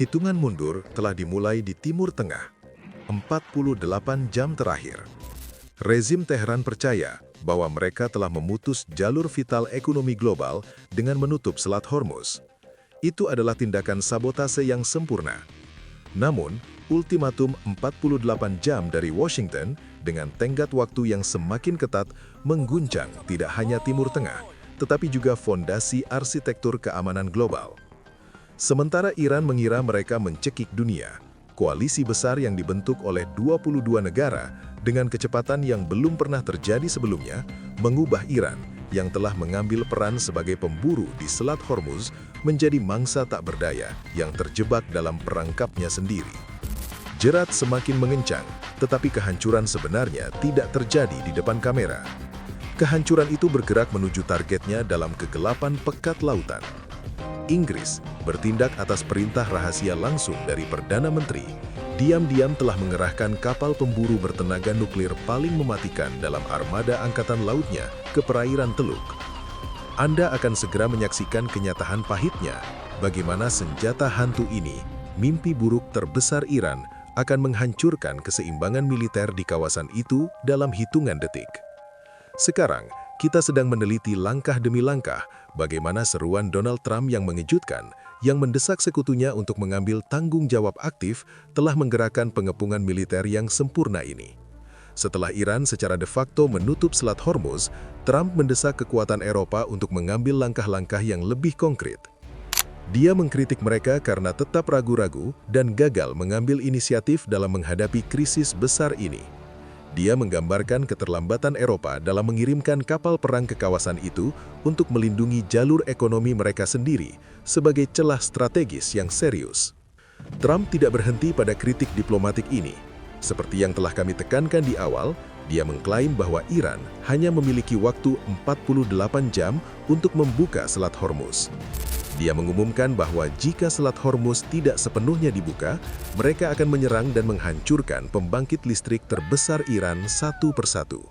Hitungan mundur telah dimulai di Timur Tengah. 48 jam terakhir. Rezim Teheran percaya bahwa mereka telah memutus jalur vital ekonomi global dengan menutup Selat Hormuz. Itu adalah tindakan sabotase yang sempurna. Namun, ultimatum 48 jam dari Washington dengan tenggat waktu yang semakin ketat mengguncang tidak hanya Timur Tengah, tetapi juga fondasi arsitektur keamanan global. Sementara Iran mengira mereka mencekik dunia, koalisi besar yang dibentuk oleh 22 negara dengan kecepatan yang belum pernah terjadi sebelumnya mengubah Iran yang telah mengambil peran sebagai pemburu di Selat Hormuz menjadi mangsa tak berdaya yang terjebak dalam perangkapnya sendiri. Jerat semakin mengencang, tetapi kehancuran sebenarnya tidak terjadi di depan kamera. Kehancuran itu bergerak menuju targetnya dalam kegelapan pekat lautan. Inggris bertindak atas perintah rahasia langsung dari Perdana Menteri, diam-diam telah mengerahkan kapal pemburu bertenaga nuklir paling mematikan dalam armada angkatan lautnya ke perairan Teluk. Anda akan segera menyaksikan kenyataan pahitnya, bagaimana senjata hantu ini, mimpi buruk terbesar Iran, akan menghancurkan keseimbangan militer di kawasan itu dalam hitungan detik. Sekarang, kita sedang meneliti langkah demi langkah bagaimana seruan Donald Trump yang mengejutkan, yang mendesak sekutunya untuk mengambil tanggung jawab aktif, telah menggerakkan pengepungan militer yang sempurna ini. Setelah Iran secara de facto menutup Selat Hormuz, Trump mendesak kekuatan Eropa untuk mengambil langkah-langkah yang lebih konkret. Dia mengkritik mereka karena tetap ragu-ragu dan gagal mengambil inisiatif dalam menghadapi krisis besar ini. Dia menggambarkan keterlambatan Eropa dalam mengirimkan kapal perang ke kawasan itu untuk melindungi jalur ekonomi mereka sendiri sebagai celah strategis yang serius. Trump tidak berhenti pada kritik diplomatik ini. Seperti yang telah kami tekankan di awal, dia mengklaim bahwa Iran hanya memiliki waktu 48 jam untuk membuka Selat Hormuz. Dia mengumumkan bahwa jika Selat Hormuz tidak sepenuhnya dibuka, mereka akan menyerang dan menghancurkan pembangkit listrik terbesar Iran satu persatu.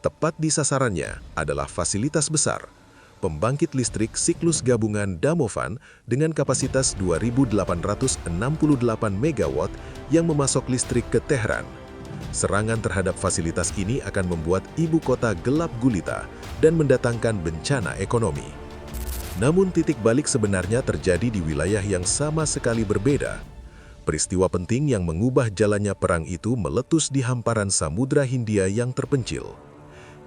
Tepat di sasarannya adalah fasilitas besar, pembangkit listrik siklus gabungan Damovan dengan kapasitas 2.868 MW yang memasok listrik ke Teheran. Serangan terhadap fasilitas ini akan membuat ibu kota gelap gulita dan mendatangkan bencana ekonomi. Namun titik balik sebenarnya terjadi di wilayah yang sama sekali berbeda. Peristiwa penting yang mengubah jalannya perang itu meletus di hamparan Samudra Hindia yang terpencil.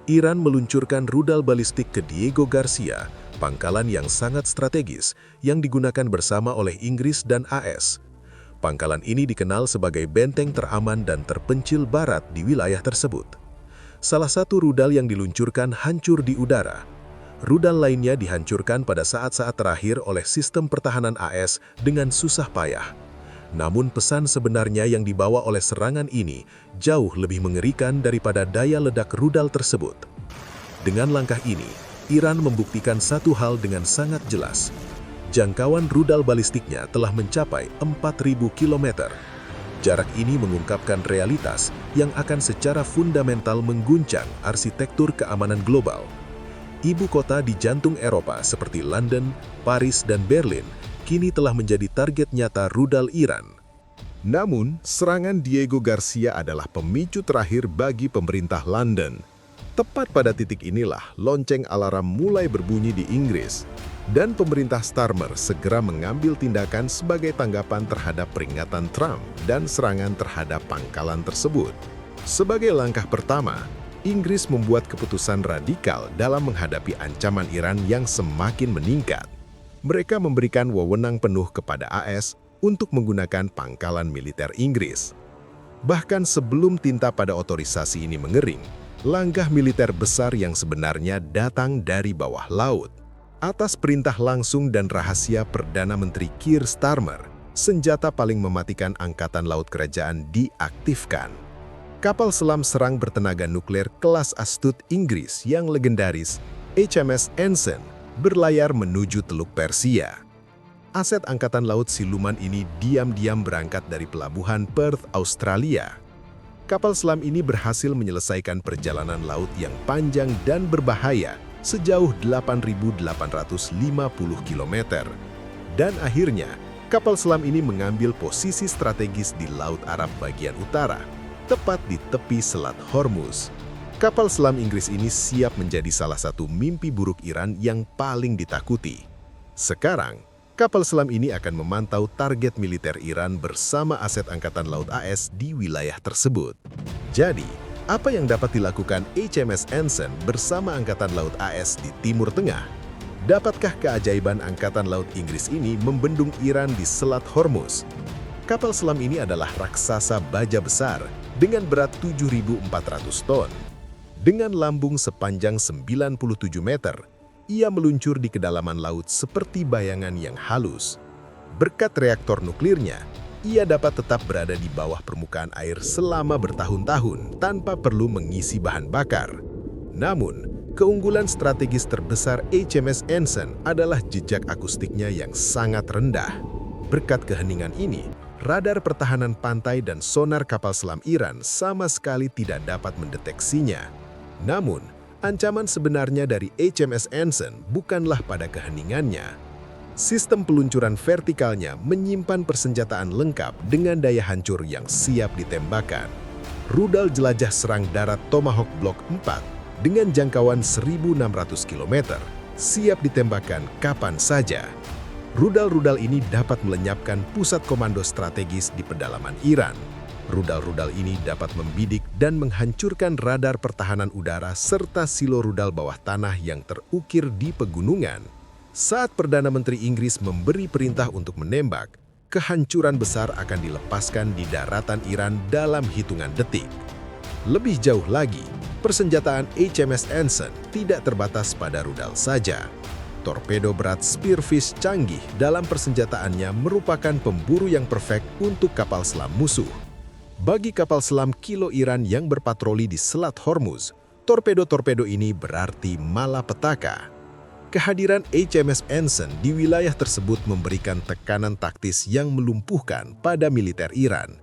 Iran meluncurkan rudal balistik ke Diego Garcia, pangkalan yang sangat strategis yang digunakan bersama oleh Inggris dan AS. Pangkalan ini dikenal sebagai benteng teraman dan terpencil barat di wilayah tersebut. Salah satu rudal yang diluncurkan hancur di udara. Rudal lainnya dihancurkan pada saat-saat terakhir oleh sistem pertahanan AS dengan susah payah. Namun pesan sebenarnya yang dibawa oleh serangan ini jauh lebih mengerikan daripada daya ledak rudal tersebut. Dengan langkah ini, Iran membuktikan satu hal dengan sangat jelas. Jangkauan rudal balistiknya telah mencapai 4.000 km. Jarak ini mengungkapkan realitas yang akan secara fundamental mengguncang arsitektur keamanan global. Ibu kota di jantung Eropa seperti London, Paris, dan Berlin kini telah menjadi target nyata rudal Iran. Namun, serangan Diego Garcia adalah pemicu terakhir bagi pemerintah London. Tepat pada titik inilah lonceng alarm mulai berbunyi di Inggris, dan pemerintah Starmer segera mengambil tindakan sebagai tanggapan terhadap peringatan Trump dan serangan terhadap pangkalan tersebut. Sebagai langkah pertama, Inggris membuat keputusan radikal dalam menghadapi ancaman Iran yang semakin meningkat. Mereka memberikan wewenang penuh kepada AS untuk menggunakan pangkalan militer Inggris. Bahkan sebelum tinta pada otorisasi ini mengering, langkah militer besar yang sebenarnya datang dari bawah laut. Atas perintah langsung dan rahasia Perdana Menteri Keir Starmer, senjata paling mematikan angkatan laut kerajaan diaktifkan. Kapal selam serang bertenaga nuklir kelas astut Inggris yang legendaris, HMS Ensign, berlayar menuju Teluk Persia. Aset angkatan laut siluman ini diam-diam berangkat dari pelabuhan Perth, Australia. Kapal selam ini berhasil menyelesaikan perjalanan laut yang panjang dan berbahaya sejauh 8.850 km. Dan akhirnya, Kapal selam ini mengambil posisi strategis di Laut Arab bagian utara, tepat di tepi Selat Hormuz. Kapal selam Inggris ini siap menjadi salah satu mimpi buruk Iran yang paling ditakuti. Sekarang, kapal selam ini akan memantau target militer Iran bersama aset Angkatan Laut AS di wilayah tersebut. Jadi, apa yang dapat dilakukan HMS Anson bersama Angkatan Laut AS di Timur Tengah? Dapatkah keajaiban Angkatan Laut Inggris ini membendung Iran di Selat Hormuz? Kapal selam ini adalah raksasa baja besar dengan berat 7.400 ton. Dengan lambung sepanjang 97 meter, ia meluncur di kedalaman laut seperti bayangan yang halus. Berkat reaktor nuklirnya, ia dapat tetap berada di bawah permukaan air selama bertahun-tahun tanpa perlu mengisi bahan bakar. Namun, keunggulan strategis terbesar HMS Anson adalah jejak akustiknya yang sangat rendah. Berkat keheningan ini, radar pertahanan pantai dan sonar kapal selam Iran sama sekali tidak dapat mendeteksinya. Namun, ancaman sebenarnya dari HMS Anson bukanlah pada keheningannya. Sistem peluncuran vertikalnya menyimpan persenjataan lengkap dengan daya hancur yang siap ditembakkan. Rudal jelajah serang darat Tomahawk Block 4 dengan jangkauan 1.600 km siap ditembakkan kapan saja. Rudal-rudal ini dapat melenyapkan pusat komando strategis di pedalaman Iran. Rudal-rudal ini dapat membidik dan menghancurkan radar pertahanan udara serta silo rudal bawah tanah yang terukir di pegunungan. Saat Perdana Menteri Inggris memberi perintah untuk menembak, kehancuran besar akan dilepaskan di daratan Iran dalam hitungan detik. Lebih jauh lagi, persenjataan HMS Anson tidak terbatas pada rudal saja. Torpedo berat Spearfish canggih dalam persenjataannya merupakan pemburu yang perfect untuk kapal selam musuh. Bagi kapal selam kilo Iran yang berpatroli di Selat Hormuz, torpedo-torpedo ini berarti malapetaka. Kehadiran HMS Anson di wilayah tersebut memberikan tekanan taktis yang melumpuhkan pada militer Iran.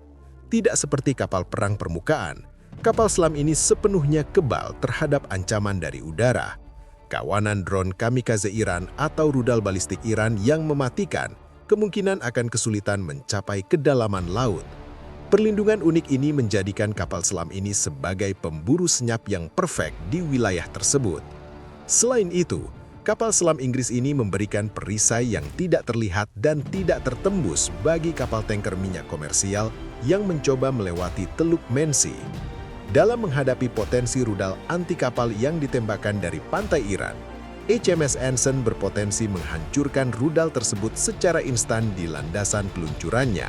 Tidak seperti kapal perang permukaan, kapal selam ini sepenuhnya kebal terhadap ancaman dari udara. Kawanan drone kamikaze Iran atau rudal balistik Iran yang mematikan kemungkinan akan kesulitan mencapai kedalaman laut. Perlindungan unik ini menjadikan kapal selam ini sebagai pemburu senyap yang perfect di wilayah tersebut. Selain itu, kapal selam Inggris ini memberikan perisai yang tidak terlihat dan tidak tertembus bagi kapal tanker minyak komersial yang mencoba melewati Teluk Mensi. Dalam menghadapi potensi rudal anti kapal yang ditembakkan dari pantai Iran, HMS Anson berpotensi menghancurkan rudal tersebut secara instan di landasan peluncurannya.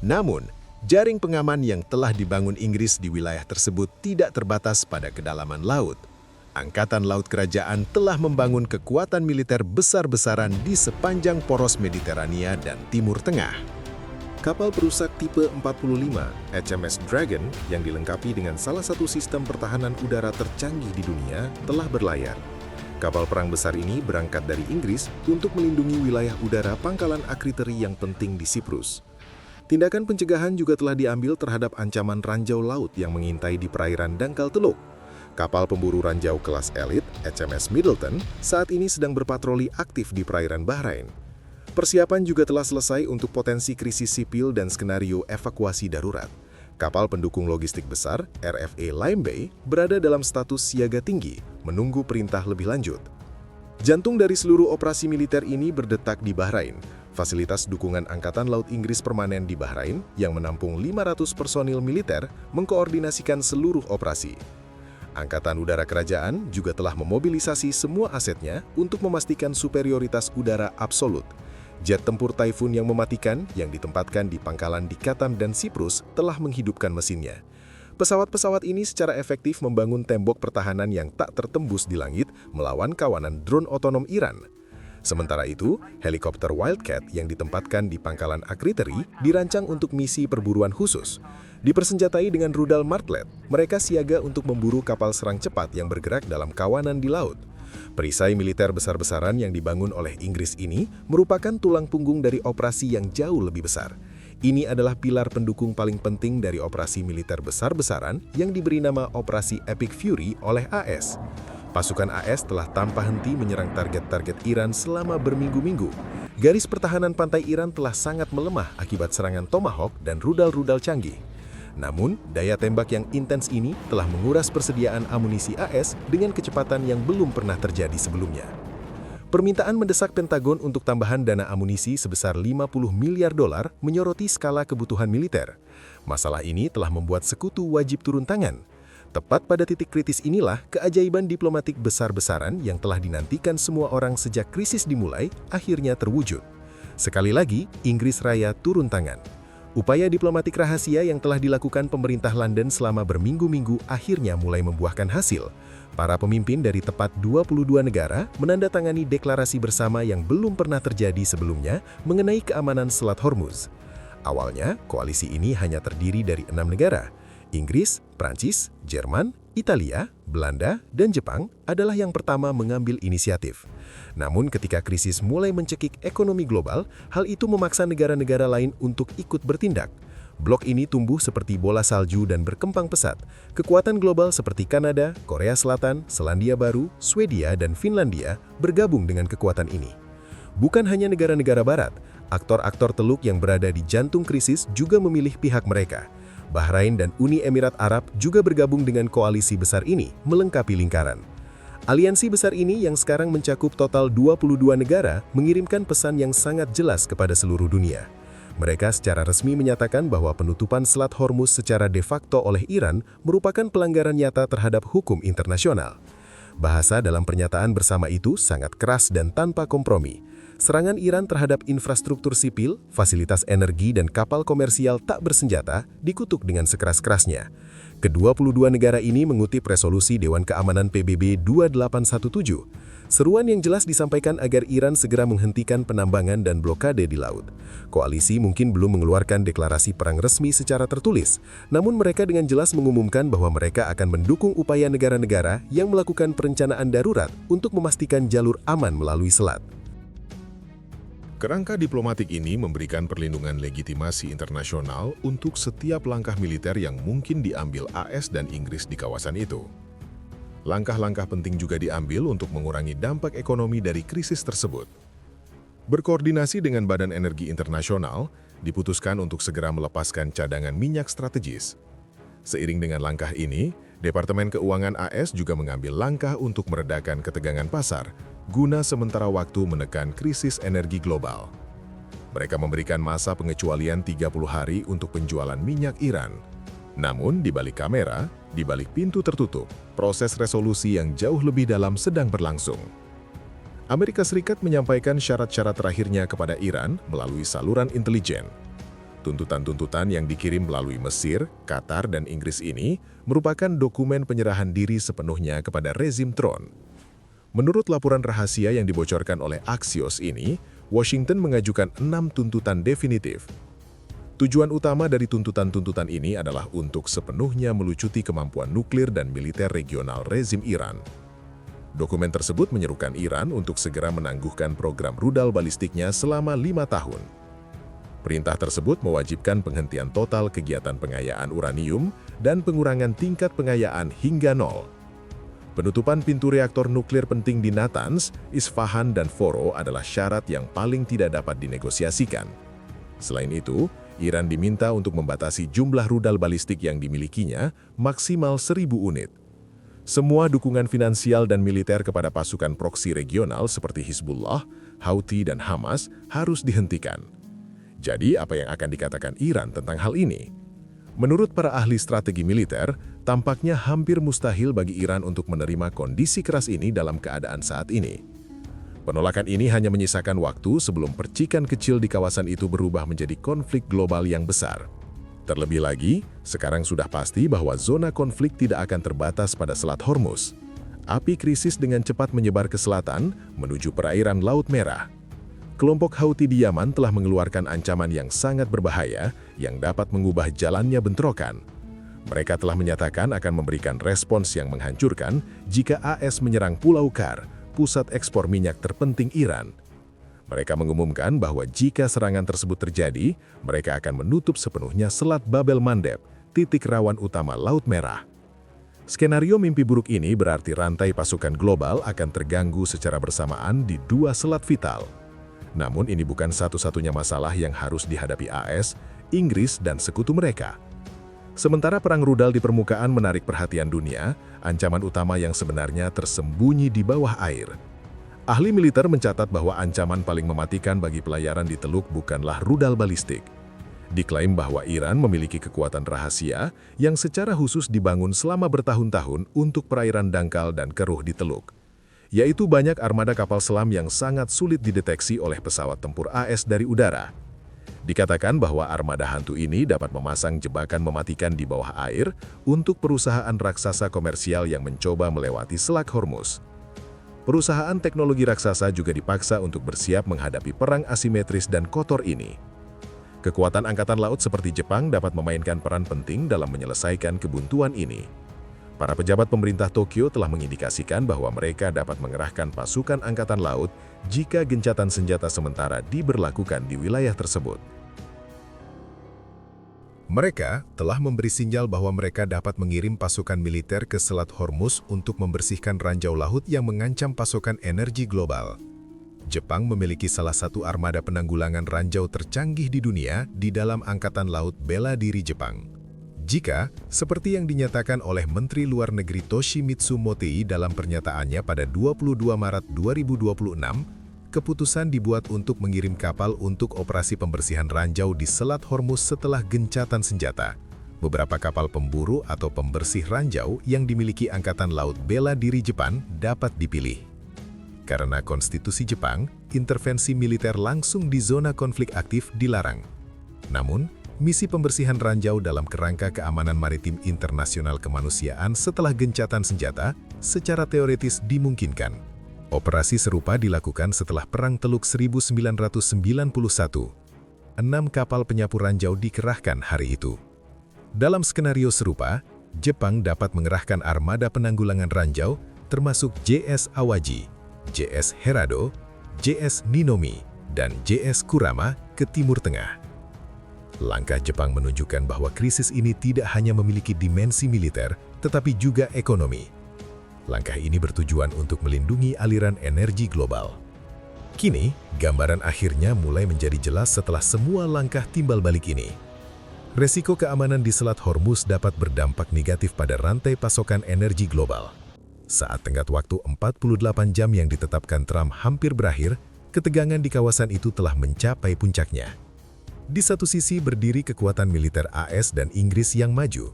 Namun, jaring pengaman yang telah dibangun Inggris di wilayah tersebut tidak terbatas pada kedalaman laut. Angkatan Laut Kerajaan telah membangun kekuatan militer besar-besaran di sepanjang poros Mediterania dan Timur Tengah. Kapal perusak tipe 45 HMS Dragon yang dilengkapi dengan salah satu sistem pertahanan udara tercanggih di dunia telah berlayar. Kapal perang besar ini berangkat dari Inggris untuk melindungi wilayah udara pangkalan Akrotiri yang penting di Siprus. Tindakan pencegahan juga telah diambil terhadap ancaman ranjau laut yang mengintai di perairan Dangkal Teluk. Kapal pemburu ranjau kelas elit, HMS Middleton, saat ini sedang berpatroli aktif di perairan Bahrain. Persiapan juga telah selesai untuk potensi krisis sipil dan skenario evakuasi darurat. Kapal pendukung logistik besar, RFA Lime Bay, berada dalam status siaga tinggi, menunggu perintah lebih lanjut. Jantung dari seluruh operasi militer ini berdetak di Bahrain, fasilitas dukungan Angkatan Laut Inggris permanen di Bahrain yang menampung 500 personil militer mengkoordinasikan seluruh operasi. Angkatan Udara Kerajaan juga telah memobilisasi semua asetnya untuk memastikan superioritas udara absolut. Jet tempur Typhoon yang mematikan yang ditempatkan di pangkalan di Katam dan Siprus telah menghidupkan mesinnya. Pesawat-pesawat ini secara efektif membangun tembok pertahanan yang tak tertembus di langit melawan kawanan drone otonom Iran. Sementara itu, helikopter Wildcat yang ditempatkan di pangkalan Akrotiri dirancang untuk misi perburuan khusus. Dipersenjatai dengan rudal Martlet, mereka siaga untuk memburu kapal serang cepat yang bergerak dalam kawanan di laut. Perisai militer besar-besaran yang dibangun oleh Inggris ini merupakan tulang punggung dari operasi yang jauh lebih besar. Ini adalah pilar pendukung paling penting dari operasi militer besar-besaran yang diberi nama Operasi Epic Fury oleh AS. Pasukan AS telah tanpa henti menyerang target-target Iran selama berminggu-minggu. garis pertahanan pantai Iran telah sangat melemah akibat serangan Tomahawk dan rudal-rudal canggih. Namun, daya tembak yang intens ini telah menguras persediaan amunisi AS dengan kecepatan yang belum pernah terjadi sebelumnya. Permintaan mendesak Pentagon untuk tambahan dana amunisi sebesar 50 miliar dolar menyoroti skala kebutuhan militer. Masalah ini telah membuat sekutu wajib turun tangan. Tepat pada titik kritis inilah keajaiban diplomatik besar-besaran yang telah dinantikan semua orang sejak krisis dimulai akhirnya terwujud. Sekali lagi, Inggris Raya turun tangan. Upaya diplomatik rahasia yang telah dilakukan pemerintah London selama berminggu-minggu akhirnya mulai membuahkan hasil. Para pemimpin dari tepat 22 negara menandatangani deklarasi bersama yang belum pernah terjadi sebelumnya mengenai keamanan Selat Hormuz. Awalnya, koalisi ini hanya terdiri dari 6 negara. Inggris, Prancis, Jerman, Italia, Belanda, dan Jepang adalah yang pertama mengambil inisiatif. Namun ketika krisis mulai mencekik ekonomi global, hal itu memaksa negara-negara lain untuk ikut bertindak. Blok ini tumbuh seperti bola salju dan berkembang pesat. Kekuatan global seperti Kanada, Korea Selatan, Selandia Baru, Swedia, dan Finlandia bergabung dengan kekuatan ini. Bukan hanya negara-negara barat, aktor-aktor Teluk yang berada di jantung krisis juga memilih pihak mereka. Bahrain dan Uni Emirat Arab juga bergabung dengan koalisi besar ini, melengkapi lingkaran. Aliansi besar ini yang sekarang mencakup total 22 negara mengirimkan pesan yang sangat jelas kepada seluruh dunia. Mereka secara resmi menyatakan bahwa penutupan Selat Hormuz secara de facto oleh Iran merupakan pelanggaran nyata terhadap hukum internasional. Bahasa dalam pernyataan bersama itu sangat keras dan tanpa kompromi. Serangan Iran terhadap infrastruktur sipil, fasilitas energi, dan kapal komersial tak bersenjata dikutuk dengan sekeras-kerasnya. Ke-22 negara ini mengutip resolusi Dewan Keamanan PBB 2817. Seruan yang jelas disampaikan agar Iran segera menghentikan penambangan dan blokade di laut. Koalisi mungkin belum mengeluarkan deklarasi perang resmi secara tertulis, namun mereka dengan jelas mengumumkan bahwa mereka akan mendukung upaya negara-negara yang melakukan perencanaan darurat untuk memastikan jalur aman melalui selat. Kerangka diplomatik ini memberikan perlindungan legitimasi internasional untuk setiap langkah militer yang mungkin diambil AS dan Inggris di kawasan itu. Langkah-langkah penting juga diambil untuk mengurangi dampak ekonomi dari krisis tersebut. Berkoordinasi dengan Badan Energi Internasional, diputuskan untuk segera melepaskan cadangan minyak strategis. Seiring dengan langkah ini, Departemen Keuangan AS juga mengambil langkah untuk meredakan ketegangan pasar, guna sementara waktu menekan krisis energi global. Mereka memberikan masa pengecualian 30 hari untuk penjualan minyak Iran. Namun, di balik kamera, di balik pintu tertutup, proses resolusi yang jauh lebih dalam sedang berlangsung. Amerika Serikat menyampaikan syarat-syarat terakhirnya kepada Iran melalui saluran intelijen. Tuntutan-tuntutan yang dikirim melalui Mesir, Qatar, dan Inggris ini merupakan dokumen penyerahan diri sepenuhnya kepada rezim Trump. Menurut laporan rahasia yang dibocorkan oleh Axios ini, Washington mengajukan 6 tuntutan definitif. Tujuan utama dari tuntutan-tuntutan ini adalah untuk sepenuhnya melucuti kemampuan nuklir dan militer regional rezim Iran. Dokumen tersebut menyerukan Iran untuk segera menangguhkan program rudal balistiknya selama 5 tahun. Perintah tersebut mewajibkan penghentian total kegiatan pengayaan uranium dan pengurangan tingkat pengayaan hingga 0. Penutupan pintu reaktor nuklir penting di Natanz, Isfahan, dan Foro adalah syarat yang paling tidak dapat dinegosiasikan. Selain itu, Iran diminta untuk membatasi jumlah rudal balistik yang dimilikinya maksimal 1.000 unit. Semua dukungan finansial dan militer kepada pasukan proksi regional seperti Hizbullah, Houthi, dan Hamas harus dihentikan. Jadi, apa yang akan dikatakan Iran tentang hal ini? Menurut para ahli strategi militer, tampaknya hampir mustahil bagi Iran untuk menerima kondisi keras ini dalam keadaan saat ini. Penolakan ini hanya menyisakan waktu sebelum percikan kecil di kawasan itu berubah menjadi konflik global yang besar. Terlebih lagi, sekarang sudah pasti bahwa zona konflik tidak akan terbatas pada Selat Hormuz. Api krisis dengan cepat menyebar ke selatan, menuju perairan Laut Merah. Kelompok Houthi di Yaman telah mengeluarkan ancaman yang sangat berbahaya yang dapat mengubah jalannya bentrokan. Mereka telah menyatakan akan memberikan respons yang menghancurkan jika AS menyerang Pulau Kar, pusat ekspor minyak terpenting Iran. Mereka mengumumkan bahwa jika serangan tersebut terjadi, mereka akan menutup sepenuhnya Selat Bab el-Mandeb, titik rawan utama Laut Merah. Skenario mimpi buruk ini berarti rantai pasukan global akan terganggu secara bersamaan di 2 selat vital. Namun ini bukan satu-satunya masalah yang harus dihadapi AS, Inggris, dan sekutu mereka. Sementara perang rudal di permukaan menarik perhatian dunia, ancaman utama yang sebenarnya tersembunyi di bawah air. Ahli militer mencatat bahwa ancaman paling mematikan bagi pelayaran di Teluk bukanlah rudal balistik. Diklaim bahwa Iran memiliki kekuatan rahasia yang secara khusus dibangun selama bertahun-tahun untuk perairan dangkal dan keruh di Teluk, yaitu banyak armada kapal selam yang sangat sulit dideteksi oleh pesawat tempur AS dari udara. Dikatakan bahwa armada hantu ini dapat memasang jebakan mematikan di bawah air untuk perusahaan raksasa komersial yang mencoba melewati Selat Hormuz. Perusahaan teknologi raksasa juga dipaksa untuk bersiap menghadapi perang asimetris dan kotor ini. Kekuatan angkatan laut seperti Jepang dapat memainkan peran penting dalam menyelesaikan kebuntuan ini. Para pejabat pemerintah Tokyo telah mengindikasikan bahwa mereka dapat mengerahkan pasukan angkatan laut jika gencatan senjata sementara diberlakukan di wilayah tersebut. Mereka telah memberi sinyal bahwa mereka dapat mengirim pasukan militer ke Selat Hormuz untuk membersihkan ranjau laut yang mengancam pasokan energi global. Jepang memiliki salah satu armada penanggulangan ranjau tercanggih di dunia di dalam Angkatan Laut Bela Diri Jepang. Jika, seperti yang dinyatakan oleh Menteri Luar Negeri Toshimitsu Motegi dalam pernyataannya pada 22 Maret 2026, keputusan dibuat untuk mengirim kapal untuk operasi pembersihan ranjau di Selat Hormuz setelah gencatan senjata. Beberapa kapal pemburu atau pembersih ranjau yang dimiliki Angkatan Laut Bela Diri Jepang dapat dipilih. Karena konstitusi Jepang, intervensi militer langsung di zona konflik aktif dilarang. Namun, misi pembersihan ranjau dalam kerangka keamanan maritim internasional kemanusiaan setelah gencatan senjata secara teoretis dimungkinkan. Operasi serupa dilakukan setelah Perang Teluk 1991. 6 kapal penyapu ranjau dikerahkan hari itu. Dalam skenario serupa, Jepang dapat mengerahkan armada penanggulangan ranjau termasuk JS Awaji, JS Herado, JS Ninomi, dan JS Kurama ke Timur Tengah. Langkah Jepang menunjukkan bahwa krisis ini tidak hanya memiliki dimensi militer, tetapi juga ekonomi. Langkah ini bertujuan untuk melindungi aliran energi global. Kini, gambaran akhirnya mulai menjadi jelas setelah semua langkah timbal balik ini. Resiko keamanan di Selat Hormuz dapat berdampak negatif pada rantai pasokan energi global. Saat tenggat waktu 48 jam yang ditetapkan Trump hampir berakhir, ketegangan di kawasan itu telah mencapai puncaknya. Di satu sisi berdiri kekuatan militer AS dan Inggris yang maju.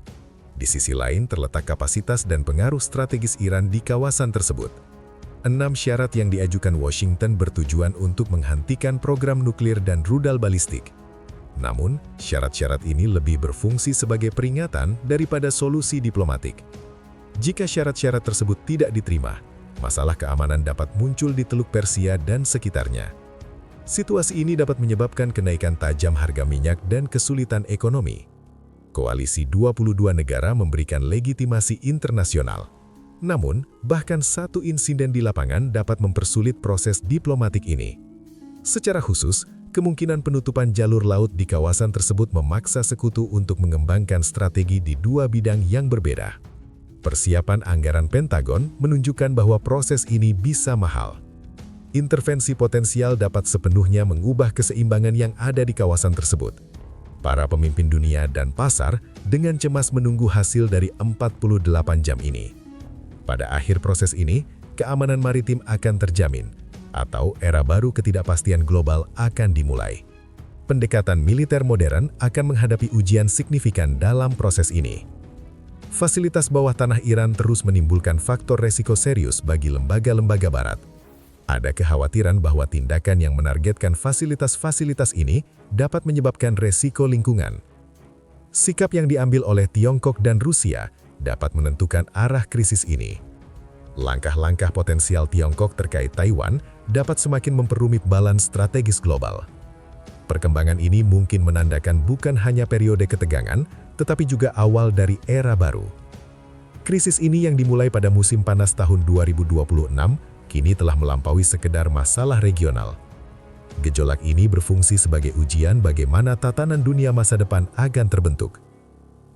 Di sisi lain terletak kapasitas dan pengaruh strategis Iran di kawasan tersebut. 6 syarat yang diajukan Washington bertujuan untuk menghentikan program nuklir dan rudal balistik. Namun, syarat-syarat ini lebih berfungsi sebagai peringatan daripada solusi diplomatik. Jika syarat-syarat tersebut tidak diterima, masalah keamanan dapat muncul di Teluk Persia dan sekitarnya. Situasi ini dapat menyebabkan kenaikan tajam harga minyak dan kesulitan ekonomi. Koalisi 22 negara memberikan legitimasi internasional. Namun, bahkan satu insiden di lapangan dapat mempersulit proses diplomatik ini. Secara khusus, kemungkinan penutupan jalur laut di kawasan tersebut memaksa sekutu untuk mengembangkan strategi di dua bidang yang berbeda. Persiapan anggaran Pentagon menunjukkan bahwa proses ini bisa mahal. Intervensi potensial dapat sepenuhnya mengubah keseimbangan yang ada di kawasan tersebut. Para pemimpin dunia dan pasar dengan cemas menunggu hasil dari 48 jam ini. Pada akhir proses ini, keamanan maritim akan terjamin, atau era baru ketidakpastian global akan dimulai. Pendekatan militer modern akan menghadapi ujian signifikan dalam proses ini. Fasilitas bawah tanah Iran terus menimbulkan faktor resiko serius bagi lembaga-lembaga Barat. Ada kekhawatiran bahwa tindakan yang menargetkan fasilitas-fasilitas ini dapat menyebabkan resiko lingkungan. Sikap yang diambil oleh Tiongkok dan Rusia dapat menentukan arah krisis ini. Langkah-langkah potensial Tiongkok terkait Taiwan dapat semakin memperumit balans strategis global. Perkembangan ini mungkin menandakan bukan hanya periode ketegangan, tetapi juga awal dari era baru. Krisis ini yang dimulai pada musim panas tahun 2026, kini telah melampaui sekedar masalah regional. Gejolak ini berfungsi sebagai ujian bagaimana tatanan dunia masa depan akan terbentuk.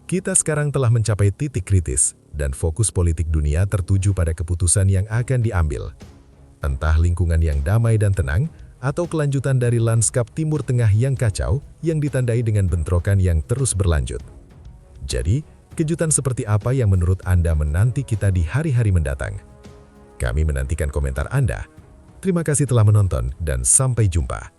Kita sekarang telah mencapai titik kritis, dan fokus politik dunia tertuju pada keputusan yang akan diambil. Entah lingkungan yang damai dan tenang, atau kelanjutan dari lanskap Timur Tengah yang kacau yang ditandai dengan bentrokan yang terus berlanjut. Jadi, kejutan seperti apa yang menurut Anda menanti kita di hari-hari mendatang? Kami menantikan komentar Anda. Terima kasih telah menonton dan sampai jumpa.